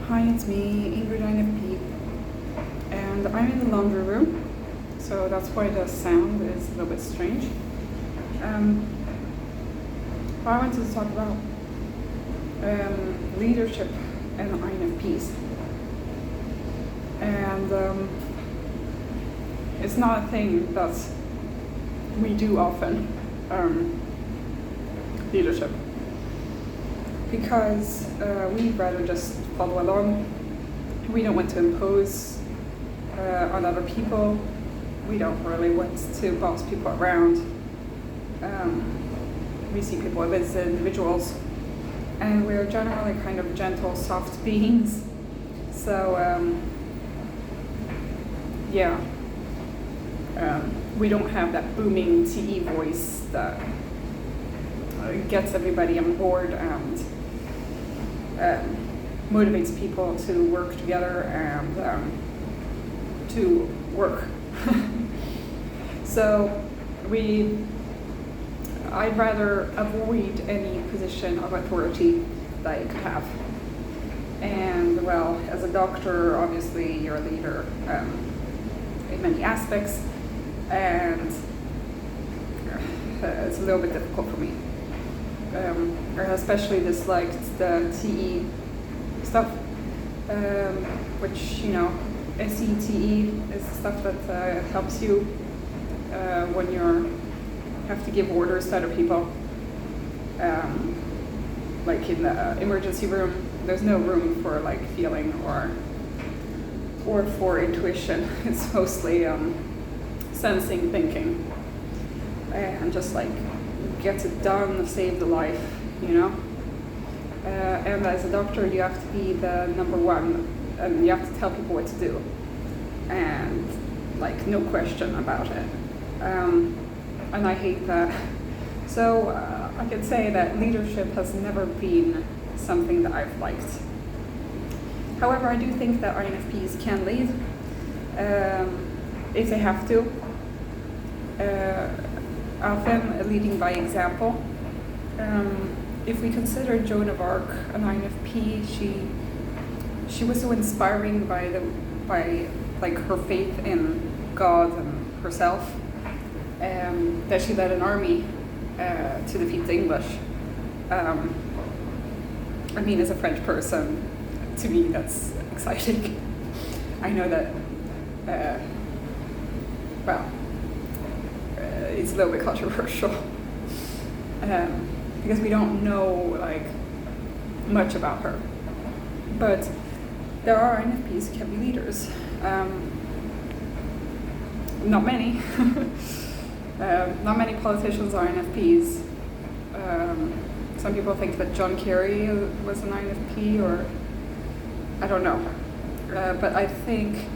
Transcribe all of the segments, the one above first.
Hi, it's me, Ingrid INFP, and I'm in the laundry room, so that's why the sound is a little bit strange. I wanted to talk about leadership and INFPs, and it's not a thing that we do often, leadership, because we'd rather just follow along. We don't want to impose on other people. We don't really want to boss people around. We see people as individuals, and we're generally kind of gentle, soft beings. So we don't have that booming TE voice that gets everybody on board and motivates people to work together and to work. So I'd rather avoid any position of authority that I could have. And well, as a doctor, obviously you're a leader in many aspects, and it's a little bit difficult for me. I especially disliked the TE stuff, which, SETE is stuff that helps you when you have to give orders to other people. Like in the emergency room, there's no room for like feeling or for intuition. It's mostly sensing, thinking, and just like get it done, save the life, And as a doctor, you have to be the number one, and you have to tell people what to do, and like no question about it. And I hate that. So I could say that leadership has never been something that I've liked. However, I do think that INFPs can lead if they have to. Often leading by example. If we consider Joan of Arc an INFP, she was so inspiring by like her faith in God and herself, that she led an army to defeat the English. As a French person, to me that's exciting. I know that, it's a little bit controversial, because we don't know much about her. But there are INFPs who can be leaders. Not many. Not many politicians are INFPs. Some people think that John Kerry was an INFP, or I don't know. But I think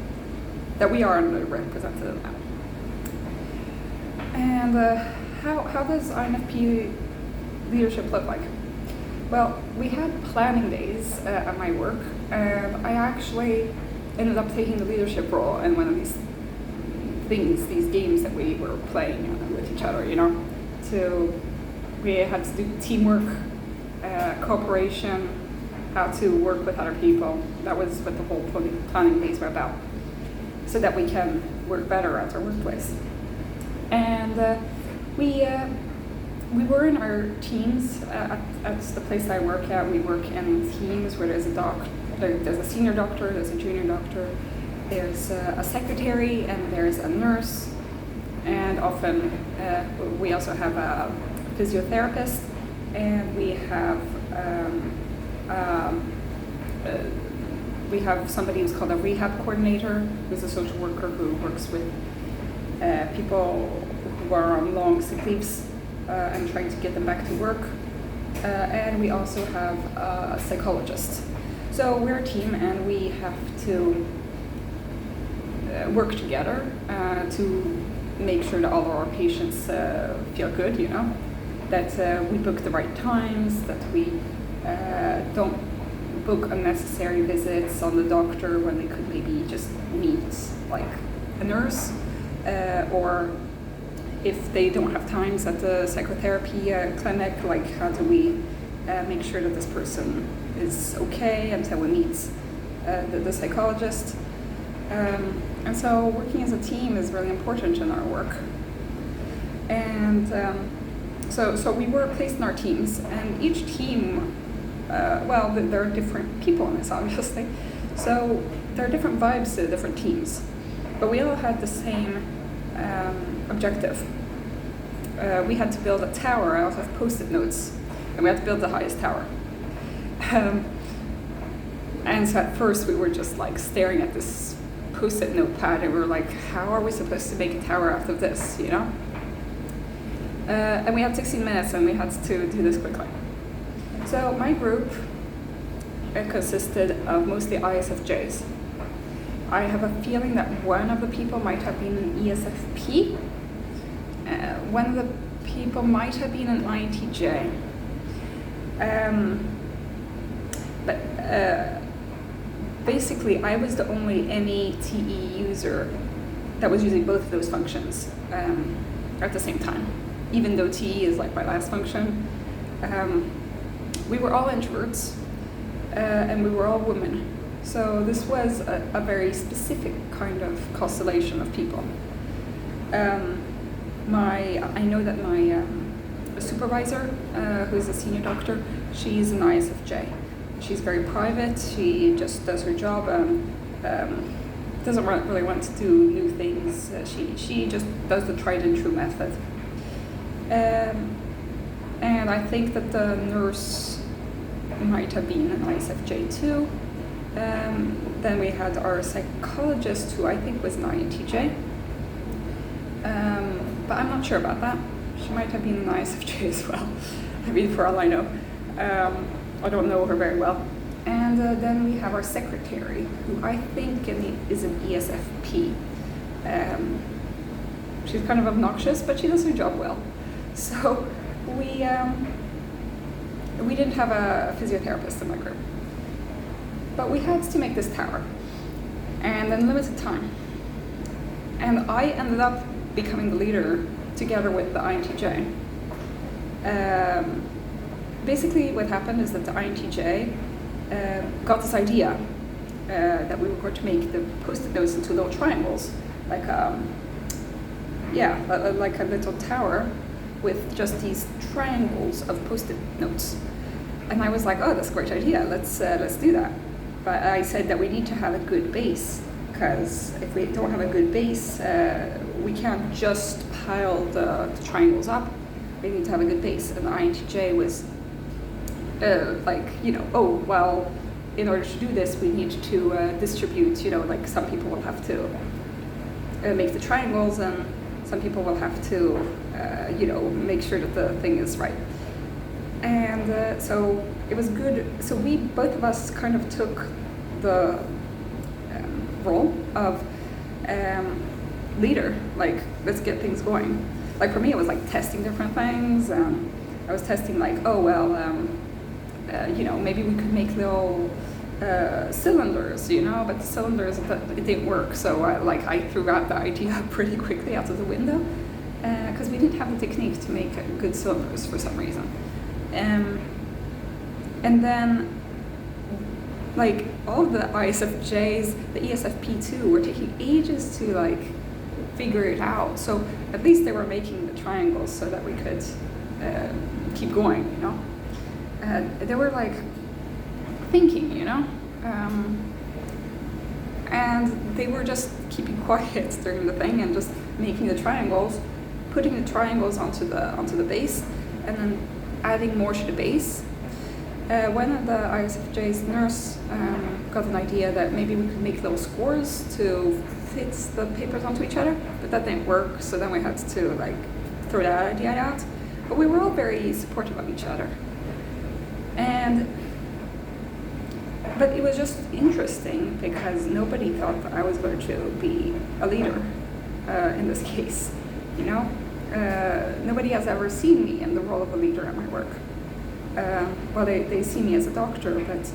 that we are underrepresented in that. And how does INFP leadership look like? Well, we had planning days at my work, and I actually ended up taking the leadership role in one of these games that we were playing with each other, we had to do teamwork, cooperation, how to work with other people. That was what the whole planning days were about, so that we can work better at our workplace. And we were in our teams at the place I work at. We work in teams where there's a senior doctor, there's a junior doctor, there's a secretary, and there's a nurse, and often we also have a physiotherapist, and we have somebody who's called a rehab coordinator, who's a social worker who works with people who are on long sick leaves and trying to get them back to work. And we also have a psychologist. So we're a team, and we have to work together to make sure that all of our patients feel good, that we book the right times, that we don't book unnecessary visits on the doctor when they could maybe just meet like a nurse, or if they don't have times at the psychotherapy clinic, like how do we make sure that this person is okay until we meet the psychologist. And so working as a team is really important in our work. And so we were placed in our teams, and each team, well, there are different people in this, obviously. So there are different vibes to different teams, but we all had the same objective. We had to build a tower out of post-it notes, and we had to build the highest tower. And so at first we were just like staring at this post-it notepad, and we were like, how are we supposed to make a tower out of this, you know? And we had 16 minutes, and we had to do this quickly. So my group consisted of mostly ISFJs. I have a feeling that one of the people might have been an ESFP. One of the people might have been an INTJ. But basically, I was the only NETE user that was using both of those functions at the same time, even though TE is like my last function. We were all introverts, and we were all women. So this was a very specific kind of constellation of people. I know that my supervisor, who's a senior doctor, she's an ISFJ. She's very private. She just does her job and doesn't really want to do new things. She just does the tried and true method. And I think that the nurse might have been an ISFJ too. Then we had our psychologist, who I think was an INTJ. But I'm not sure about that. She might have been an ISFJ as well. I mean, for all I know. I don't know her very well. And then we have our secretary, who I think is an ESFP. She's kind of obnoxious, but she does her job well. So we didn't have a physiotherapist in my group. But we had to make this tower, and in limited time. And I ended up becoming the leader together with the INTJ. Basically what happened is that the INTJ got this idea that we were going to make the post-it notes into little triangles, like like a little tower with just these triangles of post-it notes. And I was like, oh, that's a great idea, let's do that. But I said that we need to have a good base, because if we don't have a good base, we can't just pile the triangles up. We need to have a good base. And the INTJ was in order to do this, we need to distribute, like some people will have to make the triangles, and some people will have to, make sure that the thing is right. And so it was good. So both of us kind of took the role of leader, like, let's get things going. Like for me, it was like testing different things. I was testing like, maybe we could make little cylinders, but the cylinders, it didn't work. So I threw out the idea pretty quickly out of the window, because we didn't have the technique to make good cylinders for some reason. And then, like, all of the ISFJs, the ESFP too, were taking ages to figure it out. So at least they were making the triangles so that we could keep going, they were thinking, and they were just keeping quiet during the thing and just making the triangles, putting the triangles onto the base, and then adding more to the base. One of the ISFJ's nurse got an idea that maybe we could make little scores to fit the papers onto each other, but that didn't work, so then we had to throw that idea out. But we were all very supportive of each other. But it was just interesting because nobody thought that I was going to be a leader in this case, Nobody has ever seen me in the role of a leader at my work. They see me as a doctor, but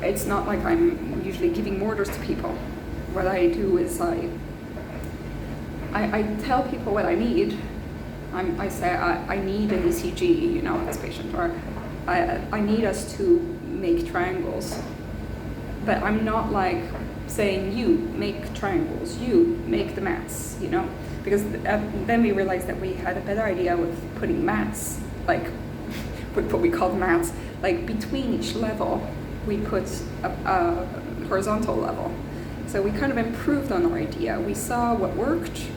it's not like I'm usually giving orders to people. What I do is I tell people what I need. I say I need an ECG, on this patient, or I need us to make triangles. but I'm not like saying you make triangles, you make the mats, you know, because then we realized that we had a better idea with putting mats, like with what we call mats, like between each level we put a horizontal level. So we kind of improved on our idea. We saw what worked,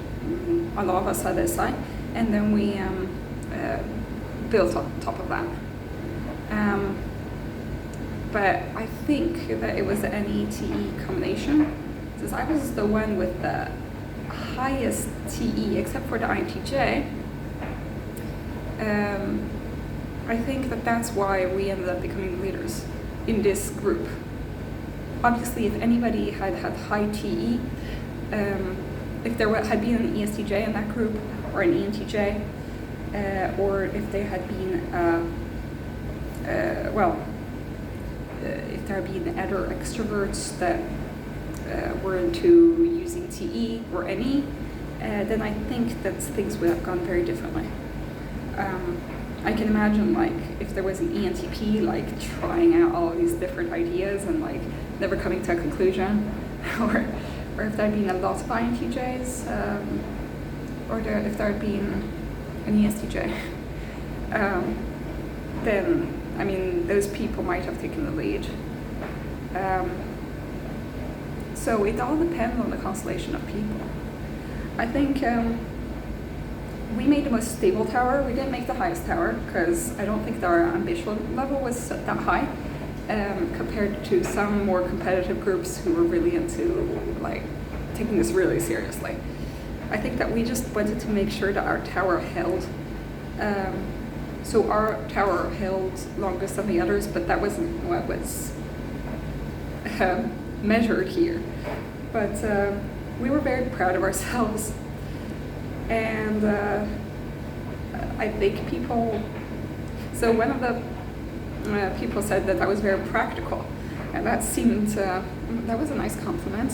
a lot of us had this side, and then we built on top of that. But I think that it was the NE-TE combination, since I was the one with the highest TE, except for the INTJ. I think that that's why we ended up becoming leaders in this group. Obviously, if anybody had high TE, if there had been an ESTJ in that group, or an ENTJ, or if they had been, if there had been other extroverts that were into using TE or NE, then I think that things would have gone very differently. I can imagine, like, if there was an ENTP, like, trying out all these different ideas and, like, never coming to a conclusion, or if there had been a lot of INTJs, or if there had been an ESTJ, then, I mean, those people might have taken the lead. So it all depends on the constellation of people. I think we made the most stable tower. We didn't make the highest tower because I don't think that our ambition level was that high compared to some more competitive groups who were really into, like, taking this really seriously. I think that we just wanted to make sure that our tower held. So our tower held longest than the others, but that wasn't what was measured here. But we were very proud of ourselves. And I think people, so one of the people said that I was very practical, and that seemed, that was a nice compliment.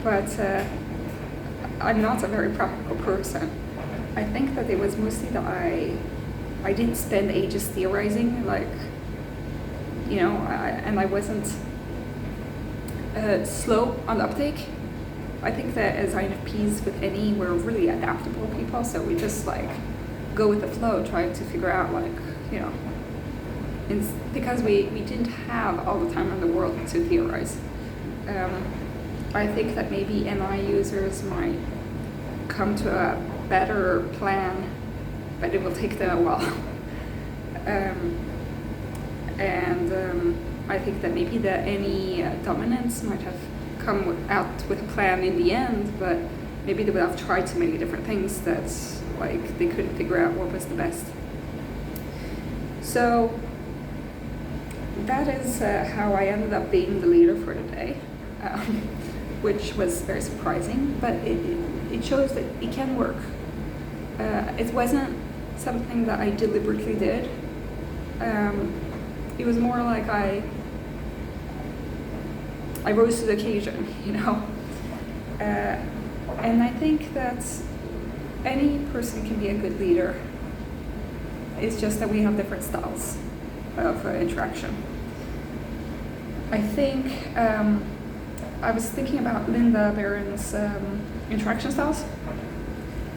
But I'm not a very practical person. I think that it was mostly that I didn't spend ages theorizing, like, you know, and I wasn't slow on uptake. I think that as INFPs with NE, we're really adaptable people, so we just, like, go with the flow, try to figure out, like, you know, because we didn't have all the time in the world to theorize. I think that maybe NI users might come to a better plan, but it will take them a while. I think that maybe the NE dominants might have come out with a plan in the end, but maybe they would have tried so many different things that, like, they couldn't figure out what was the best. So that is how I ended up being the leader for the day, which was very surprising, but it shows that it can work. It wasn't something that I deliberately did. It was more like I rose to the occasion, you know. And I think that any person can be a good leader. It's just that we have different styles of interaction. I think I was thinking about Linda Barron's interaction styles,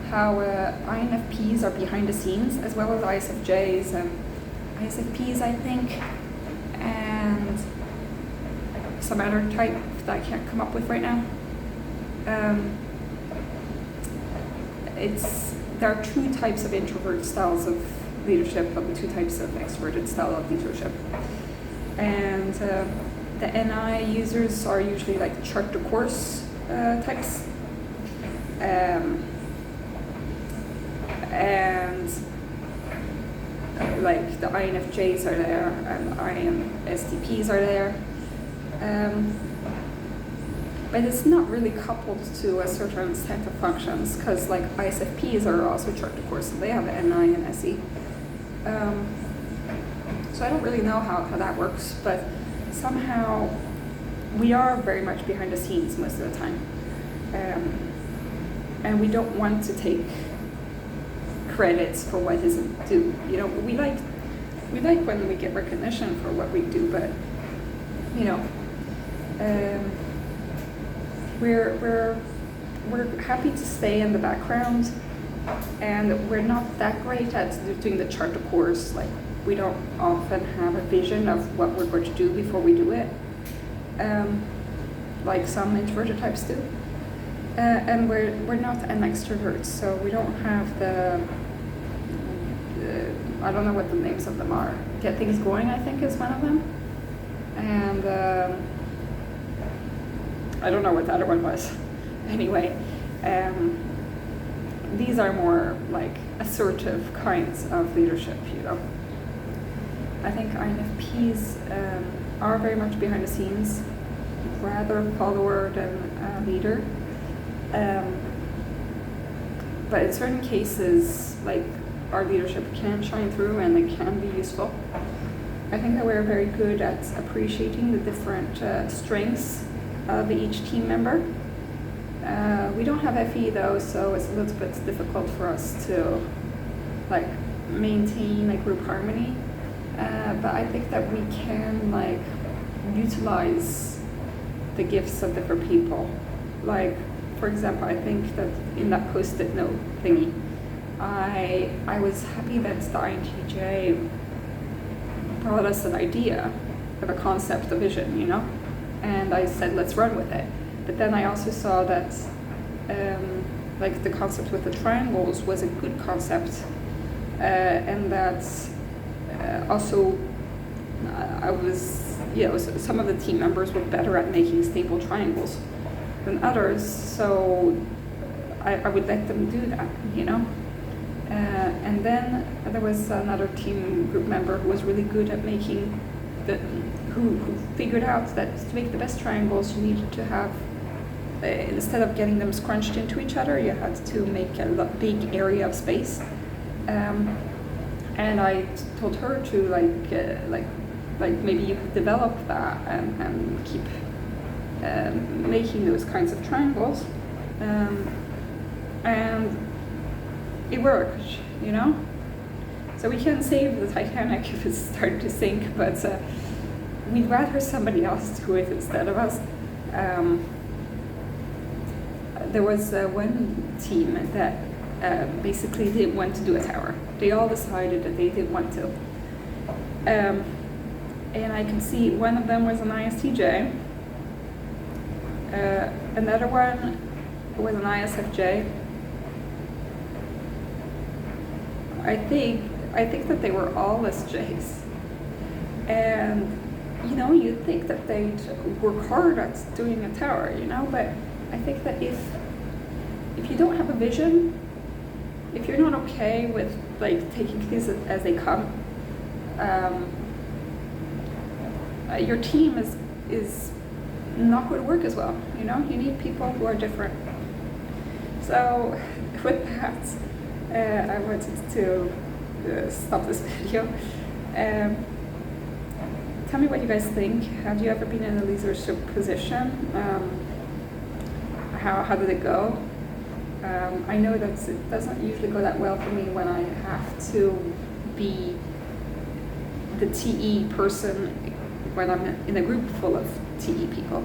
how INFPs are behind the scenes, as well as ISFJs and ISFPs, I think, and some other type that I can't come up with right now. There are two types of introvert styles of leadership, and two types of extroverted style of leadership. And the NI users are usually like chart the course types. And like the INFJs are there, and INSTPs are there. But it's not really coupled to a certain set of functions, because like ISFPs are also chart the course, and they have NI and SE. So I don't really know how that works, but somehow we are very much behind the scenes most of the time. And we don't want to take credits for what isn't due. You know, we like when we get recognition for what we do, but you know, we're happy to stay in the background, and we're not that great at doing the charter course. Like, we don't often have a vision of what we're going to do before we do it, like some introverted types do. And we're not an extrovert, so we don't have the I don't know what the names of them are. Get things going, I think, is one of them. And I don't know what the other one was. Anyway, these are more like assertive kinds of leadership, you know. I think INFPs are very much behind the scenes, rather follower than leader. But in certain cases, like, our leadership can shine through and it can be useful. I think that we're very good at appreciating the different strengths of each team member. We don't have FE though, so it's a little bit difficult for us to like maintain like group harmony. But I think that we can like utilize the gifts of different people. Like, for example, I think that in that post-it note thingy, I was happy that the INTJ brought us an idea of a concept, a vision, you know, and I said, let's run with it. But then I also saw that like the concept with the triangles was a good concept, and that also I was, you know, some of the team members were better at making stable triangles than others, so I would let them do that, you know. And then there was another team group member who was really good at making who figured out that to make the best triangles you needed to have, instead of getting them scrunched into each other, you had to make a big area of space. And I told her to like maybe you could develop that and keep making those kinds of triangles, and it worked, you know. So we can save the Titanic if it's starting to sink, but we'd rather somebody else do it instead of us. There was one team that basically didn't want to do a tower. They all decided that they didn't want to. And I can see one of them was an ISTJ, another one was an ISFJ. I think that they were all SJs, and you know, you'd think that they'd work hard at doing a tower, you know, but I think that if you don't have a vision, if you're not okay with like taking things as they come, your team is not going to work as well, you know. You need people who are different. So with that, I wanted to stop this video. Tell me what you guys think. Have you ever been in a leadership position? How did it go? I know that it doesn't usually go that well for me when I have to be the TE person when I'm in a group full of TE people.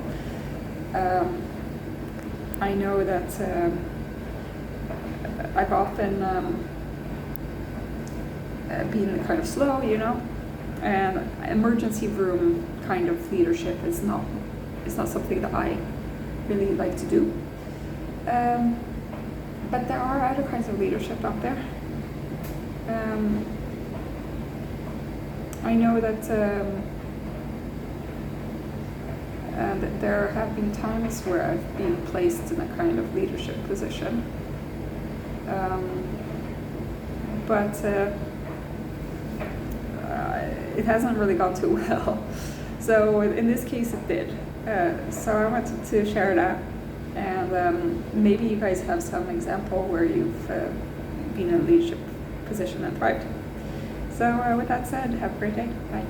I know that I've often been kind of slow, you know, and emergency room kind of leadership is not something that I really like to do. But there are other kinds of leadership out there. I know that there have been times where I've been placed in a kind of leadership position. But it hasn't really gone too well. So in this case it did. So I wanted to share that, and maybe you guys have some example where you've been in a leadership position and thrived. So with that said, have a great day. Bye.